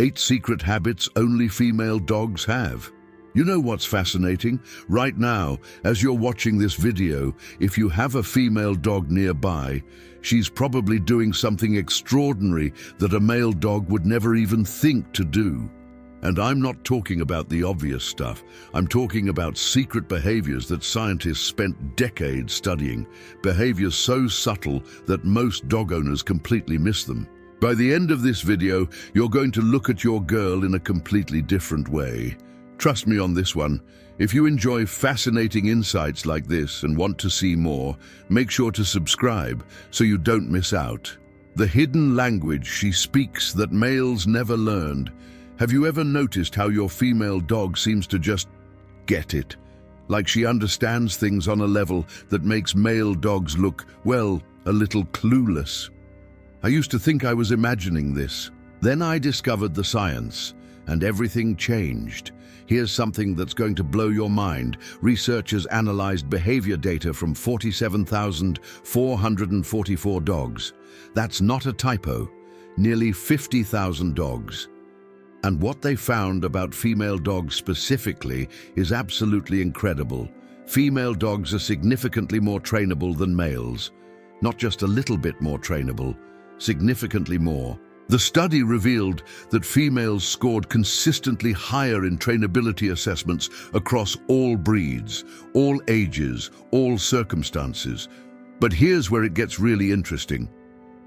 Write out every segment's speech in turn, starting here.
8 secret habits only female dogs have. You know what's fascinating? Right now, as you're watching this video, if you have a female dog nearby, she's probably doing something extraordinary that a male dog would never even think to do. And I'm not talking about the obvious stuff. I'm talking about secret behaviors that scientists spent decades studying, behaviors so subtle that most dog owners completely miss them. By the end of this video, you're going to look at your girl in a completely different way. Trust me on this one. If you enjoy fascinating insights like this and want to see more, make sure to subscribe so you don't miss out. The hidden language she speaks that males never learned. Have you ever noticed how your female dog seems to just get it? Like she understands things on a level that makes male dogs look, well, a little clueless. I used to think I was imagining this. Then I discovered the science, and everything changed. Here's something that's going to blow your mind. Researchers analyzed behavior data from 47,444 dogs. That's not a typo. Nearly 50,000 dogs. And what they found about female dogs specifically is absolutely incredible. Female dogs are significantly more trainable than males. Not just a little bit more trainable, significantly more. The study revealed that females scored consistently higher in trainability assessments across all breeds, all ages, all circumstances. But here's where it gets really interesting.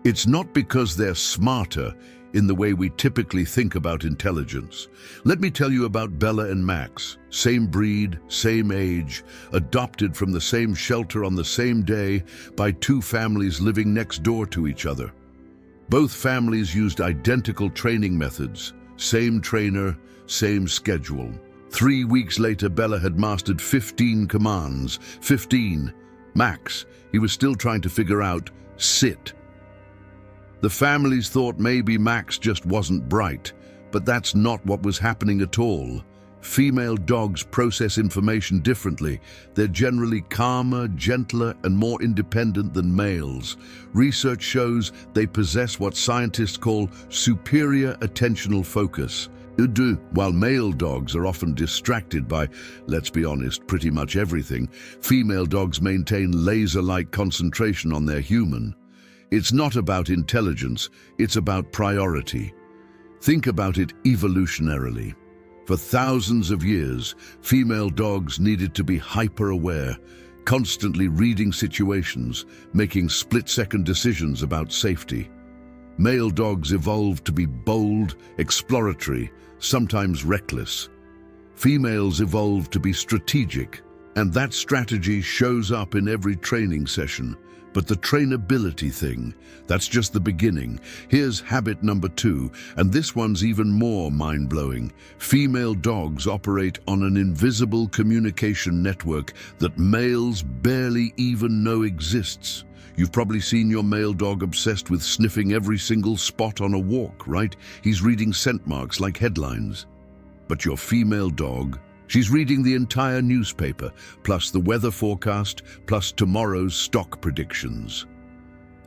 It's not because they're smarter in the way we typically think about intelligence. Let me tell you about Bella and Max. Same breed, same age, adopted from the same shelter on the same day by 2 families living next door to each other. Both families used identical training methods, same trainer, same schedule. 3 weeks later, Bella had mastered 15 commands. 15. Max, he was still trying to figure out sit. The families thought maybe Max just wasn't bright, but that's not what was happening at all. Female dogs process information differently. They're generally calmer, gentler, and more independent than males. Research shows they possess what scientists call superior attentional focus. While male dogs are often distracted by, let's be honest, pretty much everything, female dogs maintain laser-like concentration on their human. It's not about intelligence, it's about priority. Think about it evolutionarily. For thousands of years, female dogs needed to be hyper-aware, constantly reading situations, making split-second decisions about safety. Male dogs evolved to be bold, exploratory, sometimes reckless. Females evolved to be strategic, and that strategy shows up in every training session. But the trainability thing, that's just the beginning. Here's habit number 2, and this one's even more mind-blowing. Female dogs operate on an invisible communication network that males barely even know exists. You've probably seen your male dog obsessed with sniffing every single spot on a walk, right? He's reading scent marks like headlines. But your female dog, she's reading the entire newspaper, plus the weather forecast, plus tomorrow's stock predictions.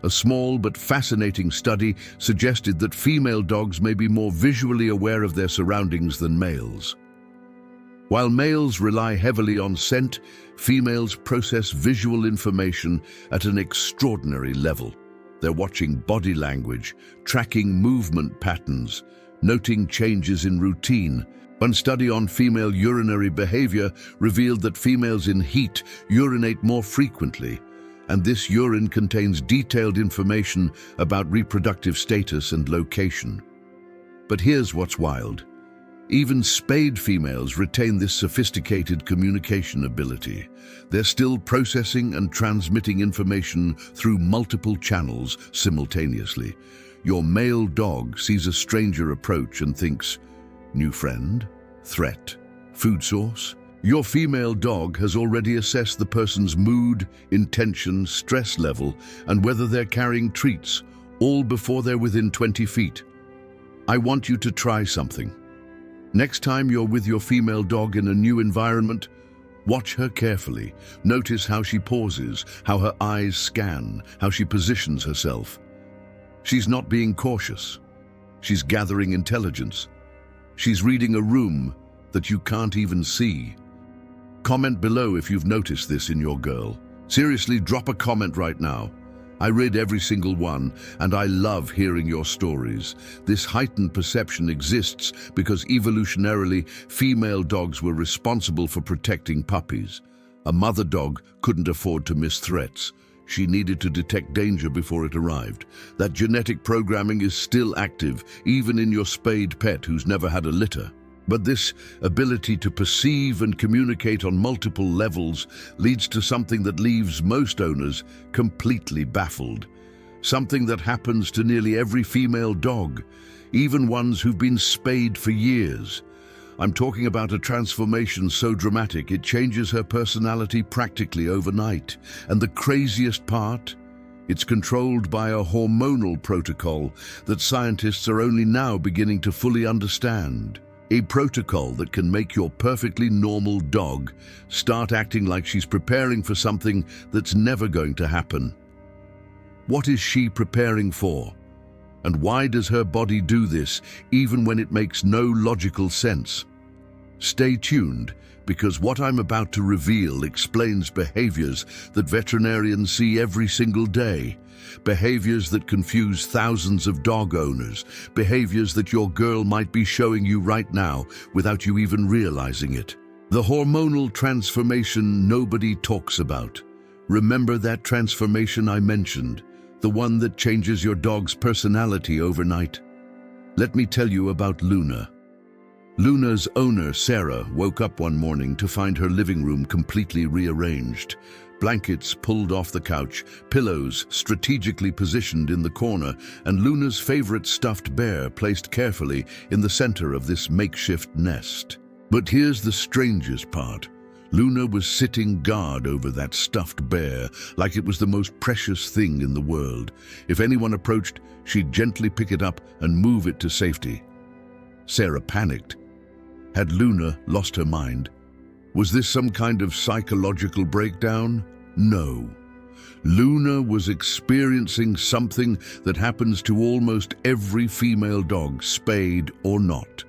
A small but fascinating study suggested that female dogs may be more visually aware of their surroundings than males. While males rely heavily on scent, females process visual information at an extraordinary level. They're watching body language, tracking movement patterns, noting changes in routine. One study on female urinary behavior revealed that females in heat urinate more frequently, and this urine contains detailed information about reproductive status and location. But here's what's wild. Even spayed females retain this sophisticated communication ability. They're still processing and transmitting information through multiple channels simultaneously. Your male dog sees a stranger approach and thinks, new friend, threat, food source. Your female dog has already assessed the person's mood, intention, stress level, and whether they're carrying treats, all before they're within 20 feet. I want you to try something. Next time you're with your female dog in a new environment, watch her carefully. Notice how she pauses, how her eyes scan, how she positions herself. She's not being cautious. She's gathering intelligence. She's reading a room that you can't even see. Comment below if you've noticed this in your girl. Seriously, drop a comment right now. I read every single one, and I love hearing your stories. This heightened perception exists because evolutionarily, female dogs were responsible for protecting puppies. A mother dog couldn't afford to miss threats. She needed to detect danger before it arrived. That genetic programming is still active, even in your spayed pet who's never had a litter. But this ability to perceive and communicate on multiple levels leads to something that leaves most owners completely baffled. Something that happens to nearly every female dog, even ones who've been spayed for years. I'm talking about a transformation so dramatic it changes her personality practically overnight. And the craziest part? It's controlled by a hormonal protocol that scientists are only now beginning to fully understand. A protocol that can make your perfectly normal dog start acting like she's preparing for something that's never going to happen. What is she preparing for? And why does her body do this, even when it makes no logical sense? Stay tuned, because what I'm about to reveal explains behaviors that veterinarians see every single day. Behaviors that confuse thousands of dog owners. Behaviors that your girl might be showing you right now without you even realizing it. The hormonal transformation nobody talks about. Remember that transformation I mentioned? The one that changes your dog's personality overnight? Let me tell you about Luna. Luna's owner, Sarah, woke up one morning to find her living room completely rearranged. Blankets pulled off the couch, pillows strategically positioned in the corner, and Luna's favorite stuffed bear placed carefully in the center of this makeshift nest. But here's the strangest part. Luna was sitting guard over that stuffed bear like it was the most precious thing in the world. If anyone approached, she'd gently pick it up and move it to safety. Sarah panicked. Had Luna lost her mind? Was this some kind of psychological breakdown? No. Luna was experiencing something that happens to almost every female dog, spayed or not.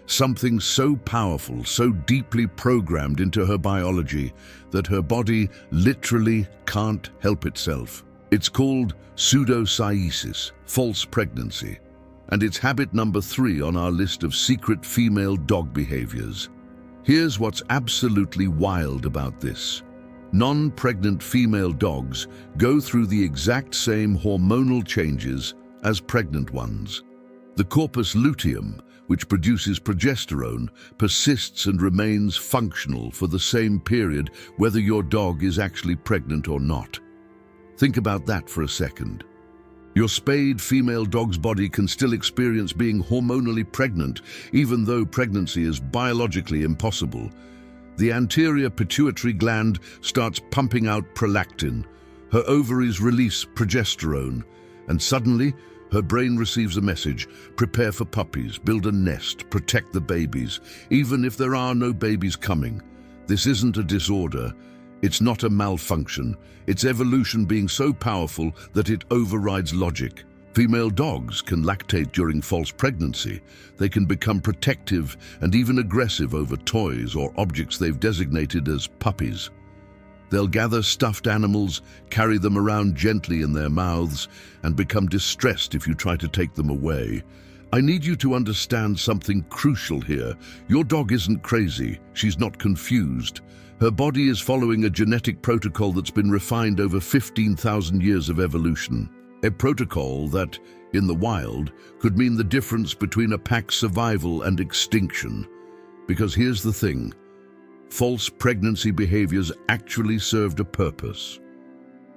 Something so powerful, so deeply programmed into her biology that her body literally can't help itself. It's called pseudocyesis, false pregnancy, and it's habit number 3 on our list of secret female dog behaviors. Here's what's absolutely wild about this. Non-pregnant female dogs go through the exact same hormonal changes as pregnant ones. The corpus luteum, which produces progesterone, persists and remains functional for the same period whether your dog is actually pregnant or not. Think about that for a second. Your spayed female dog's body can still experience being hormonally pregnant, even though pregnancy is biologically impossible. The anterior pituitary gland starts pumping out prolactin. Her ovaries release progesterone, and suddenly, her brain receives a message: prepare for puppies, build a nest, protect the babies, even if there are no babies coming. This isn't a disorder. It's not a malfunction. It's evolution being so powerful that it overrides logic. Female dogs can lactate during false pregnancy. They can become protective and even aggressive over toys or objects they've designated as puppies. They'll gather stuffed animals, carry them around gently in their mouths, and become distressed if you try to take them away. I need you to understand something crucial here. Your dog isn't crazy. She's not confused. Her body is following a genetic protocol that's been refined over 15,000 years of evolution. A protocol that, in the wild, could mean the difference between a pack's survival and extinction. Because here's the thing. False pregnancy behaviors actually served a purpose.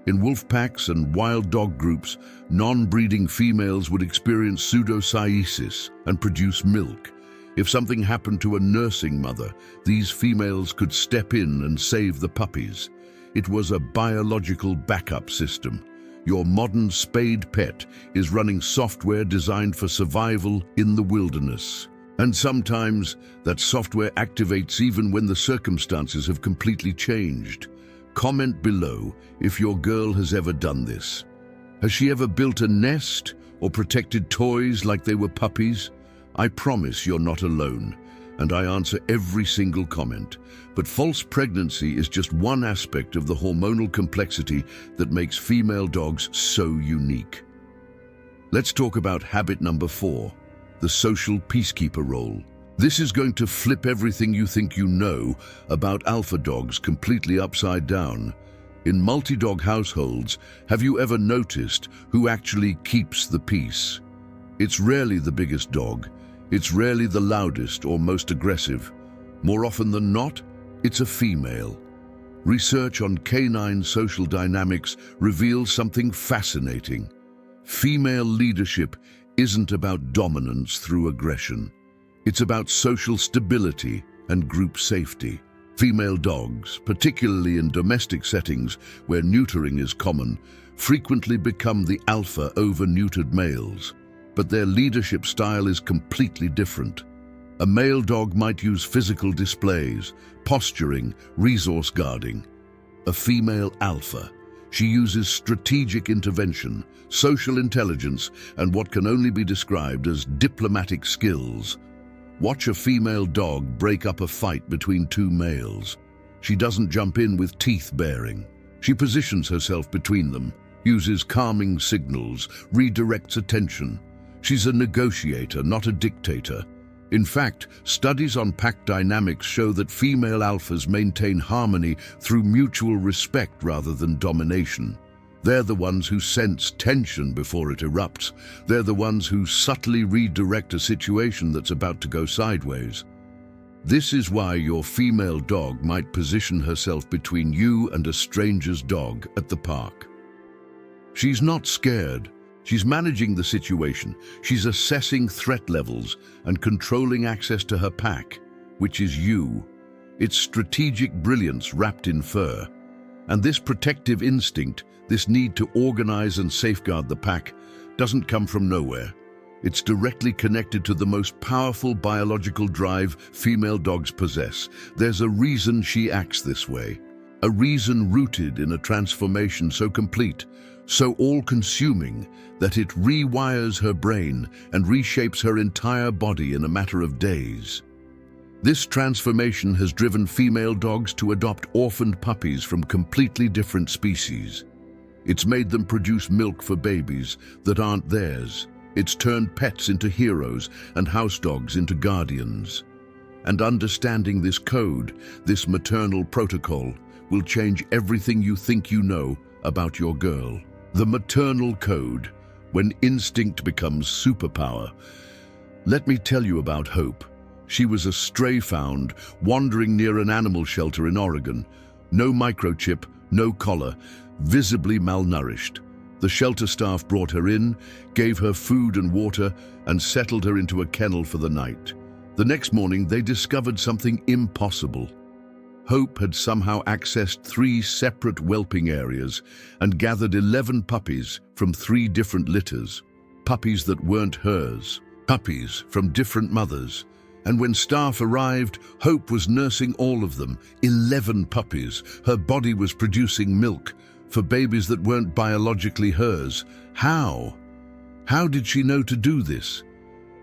In wolf packs and wild dog groups, non-breeding females would experience pseudocyesis and produce milk. If something happened to a nursing mother, these females could step in and save the puppies. It was a biological backup system. Your modern spayed pet is running software designed for survival in the wilderness. And sometimes that software activates even when the circumstances have completely changed. Comment below if your girl has ever done this. Has she ever built a nest or protected toys like they were puppies? I promise you're not alone, and I answer every single comment. But false pregnancy is just one aspect of the hormonal complexity that makes female dogs so unique. Let's talk about habit number 4, the social peacekeeper role. This is going to flip everything you think you know about alpha dogs completely upside down. In multi-dog households, have you ever noticed who actually keeps the peace? It's rarely the biggest dog. It's rarely the loudest or most aggressive. More often than not, it's a female. Research on canine social dynamics reveals something fascinating. Female leadership isn't about dominance through aggression. It's about social stability and group safety. Female dogs, particularly in domestic settings where neutering is common, frequently become the alpha over neutered males. But their leadership style is completely different. A male dog might use physical displays, posturing, resource guarding. A female alpha, she uses strategic intervention, social intelligence, and what can only be described as diplomatic skills. Watch a female dog break up a fight between two males. She doesn't jump in with teeth baring. She positions herself between them, uses calming signals, redirects attention. She's a negotiator, not a dictator. In fact, studies on pack dynamics show that female alphas maintain harmony through mutual respect rather than domination. They're the ones who sense tension before it erupts. They're the ones who subtly redirect a situation that's about to go sideways. This is why your female dog might position herself between you and a stranger's dog at the park. She's not scared. She's managing the situation. She's assessing threat levels and controlling access to her pack, which is you. It's strategic brilliance wrapped in fur. And this protective instinct, this need to organize and safeguard the pack, doesn't come from nowhere. It's directly connected to the most powerful biological drive female dogs possess. There's a reason she acts this way. A reason rooted in a transformation so complete, so all-consuming, that it rewires her brain and reshapes her entire body in a matter of days. This transformation has driven female dogs to adopt orphaned puppies from completely different species. It's made them produce milk for babies that aren't theirs. It's turned pets into heroes and house dogs into guardians. And understanding this code, this maternal protocol, will change everything you think you know about your girl. The maternal code, when instinct becomes superpower. Let me tell you about Hope. She was a stray found, wandering near an animal shelter in Oregon. No microchip, no collar, visibly malnourished. The shelter staff brought her in, gave her food and water, and settled her into a kennel for the night. The next morning, they discovered something impossible. Hope had somehow accessed 3 separate whelping areas and gathered 11 puppies from 3 different litters. Puppies that weren't hers. Puppies from different mothers. And when staff arrived, Hope was nursing all of them, 11 puppies. Her body was producing milk for babies that weren't biologically hers. How? How did she know to do this?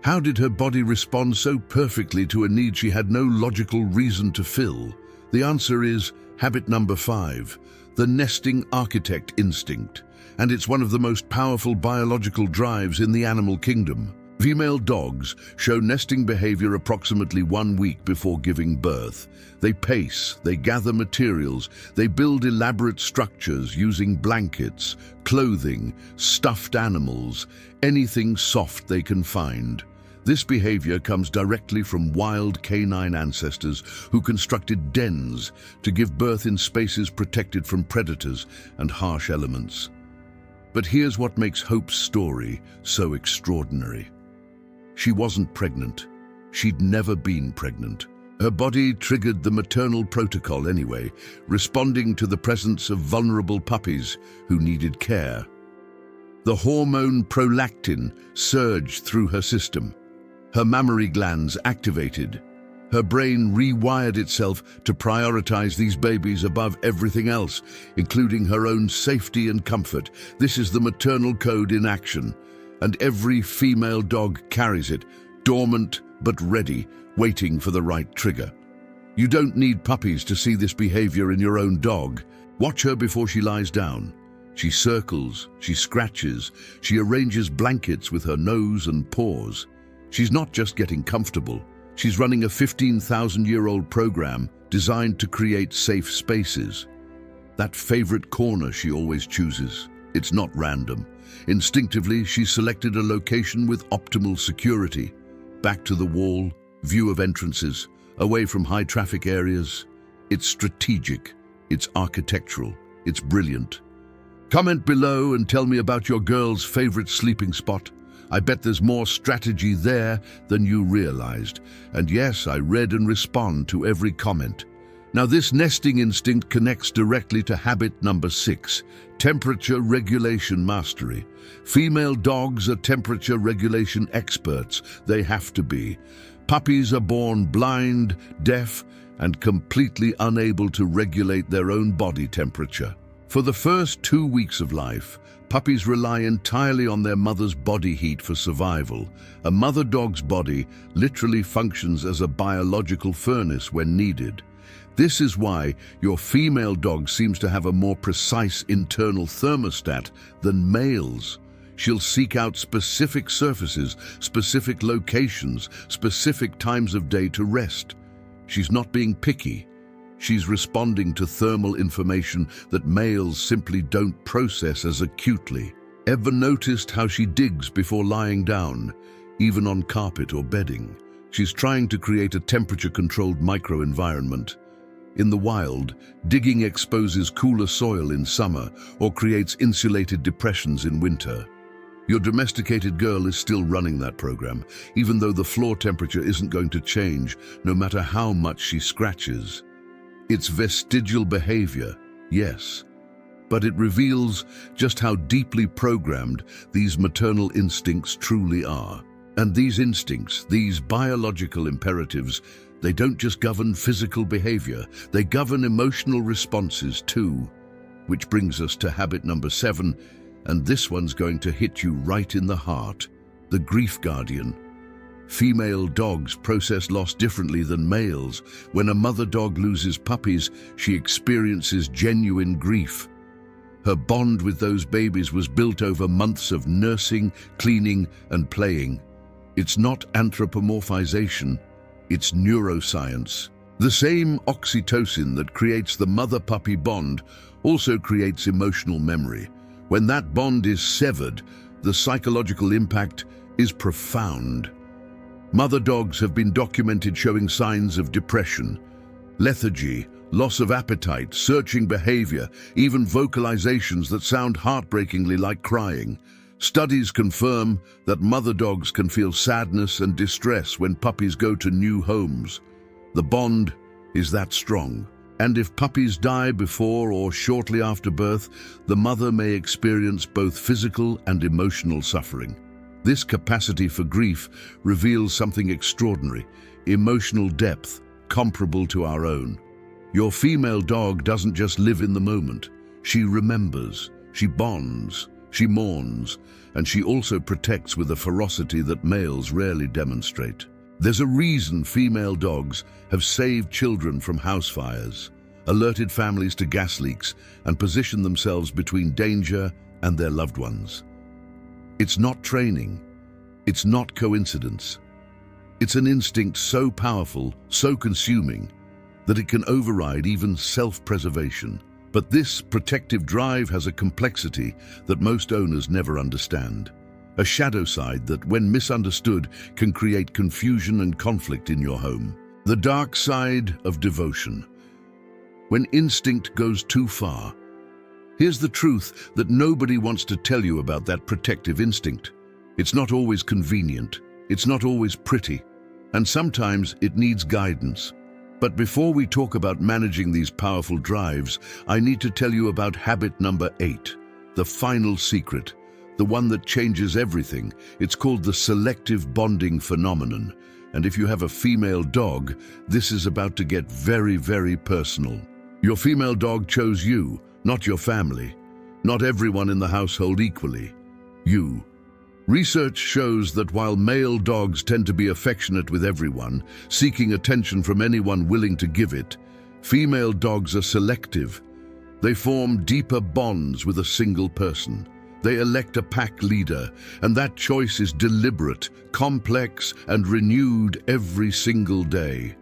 How did her body respond so perfectly to a need she had no logical reason to fill? The answer is habit number 5, the nesting architect instinct. And it's one of the most powerful biological drives in the animal kingdom. Female dogs show nesting behavior approximately 1 week before giving birth. They pace, they gather materials, they build elaborate structures using blankets, clothing, stuffed animals, anything soft they can find. This behavior comes directly from wild canine ancestors who constructed dens to give birth in spaces protected from predators and harsh elements. But here's what makes Hope's story so extraordinary. She wasn't pregnant. She'd never been pregnant. Her body triggered the maternal protocol anyway, responding to the presence of vulnerable puppies who needed care. The hormone prolactin surged through her system. Her mammary glands activated. Her brain rewired itself to prioritize these babies above everything else, including her own safety and comfort. This is the maternal code in action. And every female dog carries it, dormant but ready, waiting for the right trigger. You don't need puppies to see this behavior in your own dog. Watch her before she lies down. She circles, she scratches, she arranges blankets with her nose and paws. She's not just getting comfortable. She's running a 15,000-year-old program designed to create safe spaces. That favorite corner she always chooses. It's not random. Instinctively, she's selected a location with optimal security. Back to the wall, view of entrances, away from high-traffic areas. It's strategic, it's architectural, it's brilliant. Comment below and tell me about your girl's favorite sleeping spot. I bet there's more strategy there than you realized. And yes, I read and respond to every comment. Now, this nesting instinct connects directly to habit number 6, temperature regulation mastery. Female dogs are temperature regulation experts. They have to be. Puppies are born blind, deaf, and completely unable to regulate their own body temperature. For the first 2 weeks of life, puppies rely entirely on their mother's body heat for survival. A mother dog's body literally functions as a biological furnace when needed. This is why your female dog seems to have a more precise internal thermostat than males. She'll seek out specific surfaces, specific locations, specific times of day to rest. She's not being picky. She's responding to thermal information that males simply don't process as acutely. Ever noticed how she digs before lying down, even on carpet or bedding? She's trying to create a temperature-controlled microenvironment. In the wild, digging exposes cooler soil in summer or creates insulated depressions in winter. Your domesticated girl is still running that program, even though the floor temperature isn't going to change, no matter how much she scratches. It's vestigial behavior, yes, but it reveals just how deeply programmed these maternal instincts truly are. And these instincts, these biological imperatives, they don't just govern physical behavior, they govern emotional responses too. Which brings us to habit number 7, and this one's going to hit you right in the heart: the grief guardian. Female dogs process loss differently than males. When a mother dog loses puppies, she experiences genuine grief. Her bond with those babies was built over months of nursing, cleaning, and playing. It's not anthropomorphization, it's neuroscience. The same oxytocin that creates the mother-puppy bond also creates emotional memory. When that bond is severed, the psychological impact is profound. Mother dogs have been documented showing signs of depression, lethargy, loss of appetite, searching behavior, even vocalizations that sound heartbreakingly like crying. Studies confirm that mother dogs can feel sadness and distress when puppies go to new homes. The bond is that strong. And if puppies die before or shortly after birth, the mother may experience both physical and emotional suffering. This capacity for grief reveals something extraordinary: emotional depth comparable to our own. Your female dog doesn't just live in the moment. She remembers, she bonds, she mourns, and she also protects with a ferocity that males rarely demonstrate. There's a reason female dogs have saved children from house fires, alerted families to gas leaks, and positioned themselves between danger and their loved ones. It's not training. It's not coincidence. It's an instinct so powerful, so consuming, that it can override even self-preservation. But this protective drive has a complexity that most owners never understand. A shadow side that, when misunderstood, can create confusion and conflict in your home. The dark side of devotion. When instinct goes too far. Here's the truth that nobody wants to tell you about that protective instinct. It's not always convenient. It's not always pretty. And sometimes it needs guidance. But before we talk about managing these powerful drives, I need to tell you about habit number 8, the final secret, the one that changes everything. It's called the selective bonding phenomenon. And if you have a female dog, this is about to get very, very personal. Your female dog chose you, not your family. Not everyone in the household equally. You. Research shows that while male dogs tend to be affectionate with everyone, seeking attention from anyone willing to give it, female dogs are selective. They form deeper bonds with a single person. They elect a pack leader, and that choice is deliberate, complex, and renewed every single day.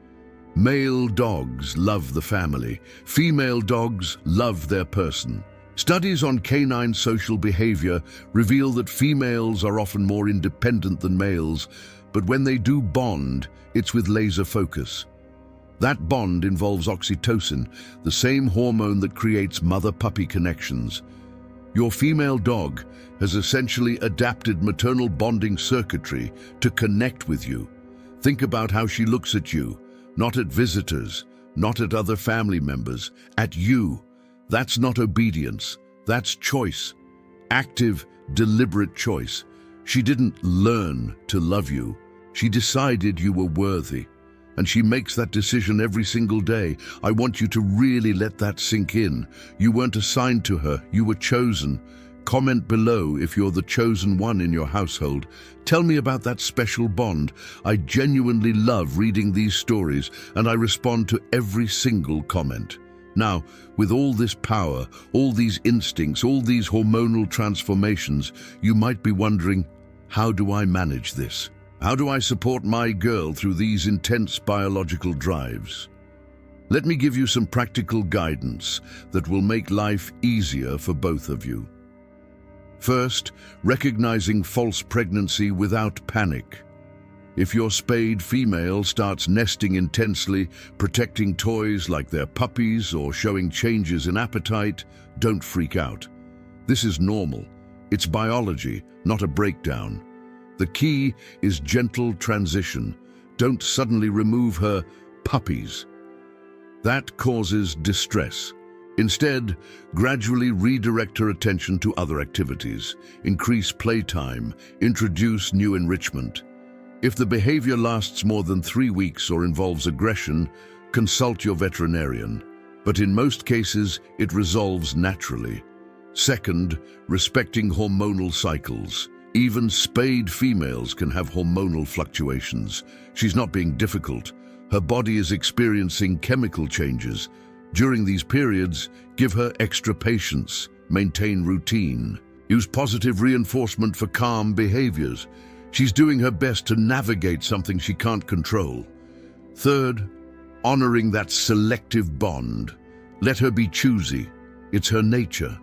Male dogs love the family. Female dogs love their person. Studies on canine social behavior reveal that females are often more independent than males, but when they do bond, it's with laser focus. That bond involves oxytocin, the same hormone that creates mother-puppy connections. Your female dog has essentially adapted maternal bonding circuitry to connect with you. Think about how she looks at you, not at visitors, not at other family members, at you. That's not obedience, that's choice. Active, deliberate choice. She didn't learn to love you. She decided you were worthy. And she makes that decision every single day. I want you to really let that sink in. You weren't assigned to her, you were chosen. Comment below if you're the chosen one in your household. Tell me about that special bond. I genuinely love reading these stories, and I respond to every single comment. Now, with all this power, all these instincts, all these hormonal transformations, you might be wondering, how do I manage this? How do I support my girl through these intense biological drives? Let me give you some practical guidance that will make life easier for both of you. First, recognizing false pregnancy without panic. If your spayed female starts nesting intensely, protecting toys like their puppies or showing changes in appetite, don't freak out. This is normal. It's biology, not a breakdown. The key is gentle transition. Don't suddenly remove her puppies. That causes distress. Instead, gradually redirect her attention to other activities. Increase playtime. Introduce new enrichment. If the behavior lasts more than 3 weeks or involves aggression, consult your veterinarian. But in most cases, it resolves naturally. Second, respecting hormonal cycles. Even spayed females can have hormonal fluctuations. She's not being difficult. Her body is experiencing chemical changes. During these periods, give her extra patience, maintain routine. Use positive reinforcement for calm behaviors. She's doing her best to navigate something she can't control. Third, honoring that selective bond. Let her be choosy. It's her nature.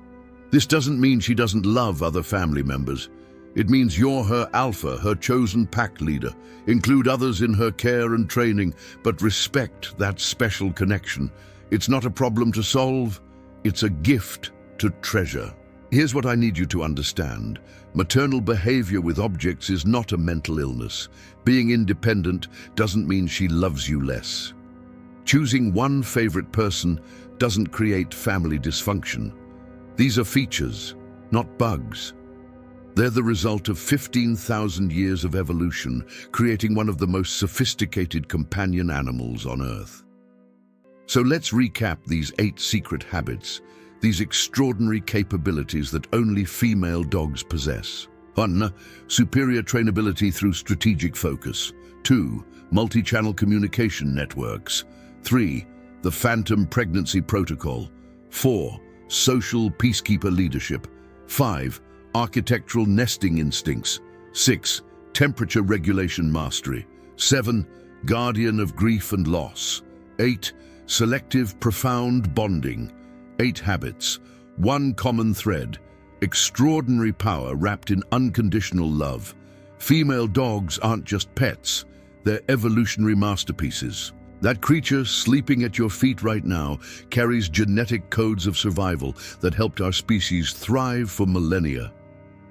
This doesn't mean she doesn't love other family members. It means you're her alpha, her chosen pack leader. Include others in her care and training, but respect that special connection. It's not a problem to solve, it's a gift to treasure. Here's what I need you to understand. Maternal behavior with objects is not a mental illness. Being independent doesn't mean she loves you less. Choosing one favorite person doesn't create family dysfunction. These are features, not bugs. They're the result of 15,000 years of evolution, creating one of the most sophisticated companion animals on Earth. So let's recap these 8 secret habits, these extraordinary capabilities that only female dogs possess. 1. Superior trainability through strategic focus. 2. Multi-channel communication networks. 3. The Phantom Pregnancy Protocol. 4. Social peacekeeper leadership. 5. Architectural nesting instincts. 6. Temperature regulation mastery. 7. Guardian of grief and loss. 8. Selective profound bonding. 8 habits. 1 common thread. Extraordinary power wrapped in unconditional love. Female dogs aren't just pets. They're evolutionary masterpieces. That creature sleeping at your feet right now carries genetic codes of survival that helped our species thrive for millennia.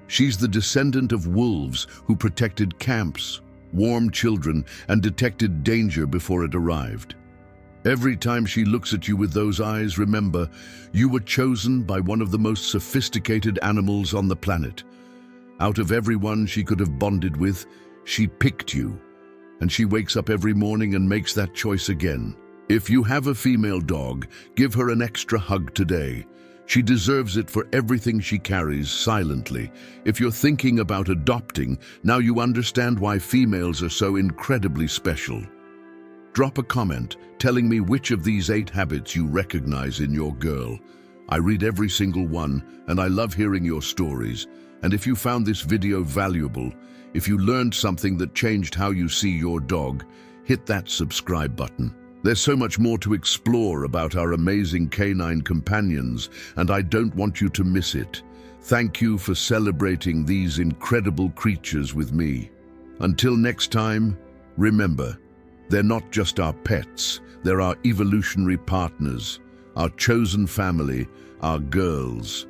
She's the descendant of wolves who protected camps, warmed children, and detected danger before it arrived. Every time she looks at you with those eyes, remember, you were chosen by one of the most sophisticated animals on the planet. Out of everyone she could have bonded with, she picked you. And she wakes up every morning and makes that choice again. If you have a female dog, give her an extra hug today. She deserves it for everything she carries silently. If you're thinking about adopting, now you understand why females are so incredibly special. Drop a comment telling me which of these 8 habits you recognize in your girl. I read every single one, and I love hearing your stories. And if you found this video valuable, if you learned something that changed how you see your dog, hit that subscribe button. There's so much more to explore about our amazing canine companions, and I don't want you to miss it. Thank you for celebrating these incredible creatures with me. Until next time, remember, they're not just our pets, they're our evolutionary partners, our chosen family, our girls.